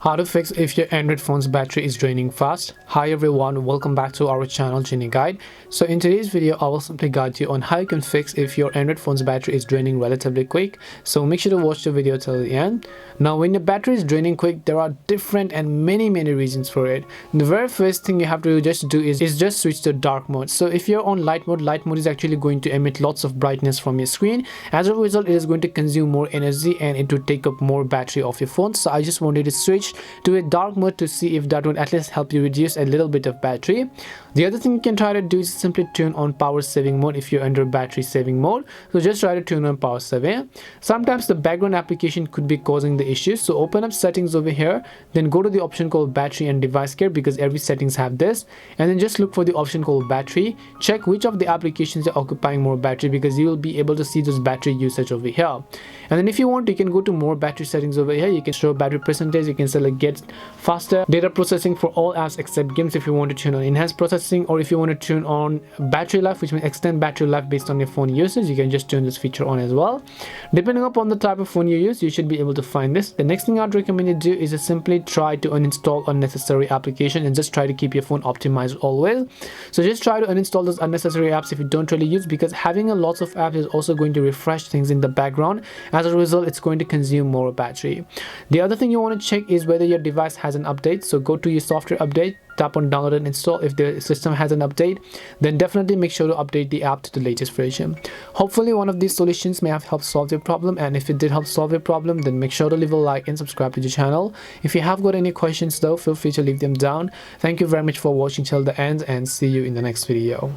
How to fix if your Android phone's battery is draining fast. Hi everyone, welcome back to our channel Genie Guide. So in today's video I will simply guide you on how you can fix if your Android phone's battery is draining relatively quick. So make sure to watch the video till the end. Now when the battery is draining quick, there are different and many reasons for it. The very first thing you have to just do is just switch to dark mode. So if you're on light mode is actually going to emit lots of brightness from your screen. As a result, it is going to consume more energy and it will take up more battery of your phone. So I just wanted to switch to a dark mode to see if that would at least help you reduce a little bit of battery. The other thing you can try to do is simply turn on power saving mode if you're under battery saving mode. So just try to turn on power saving. Sometimes the background application could be causing the issue, so open up settings over here, then go to the option called battery and device care, because every settings have this, and then just look for the option called battery. Check which of the applications are occupying more battery, because you will be able to see those battery usage over here. And then if you want, you can go to more battery settings over here. You can show battery percentage, you can select get faster data processing for all apps except games if you want to turn on enhanced processing, or if you want to turn on battery life, which means extend battery life based on your phone usage, you can just turn this feature on as well. Depending upon the type of phone you use, you should be able to find this. The next thing I'd recommend you do is to simply try to uninstall unnecessary application and just try to keep your phone optimized always. So just try to uninstall those unnecessary apps if you don't really use, because having a lots of apps is also going to refresh things in the background. As a result, it's going to consume more battery. The other thing you want to check is whether your device has an update. So go to your software update, tap on download and install. If the system has an update, then definitely make sure to update the app to the latest version. Hopefully one of these solutions may have helped solve your problem, and if it did help solve your problem, then make sure to leave a like and subscribe to the channel. If you have got any questions though, feel free to leave them down. Thank you very much for watching till the end, and see you in the next video.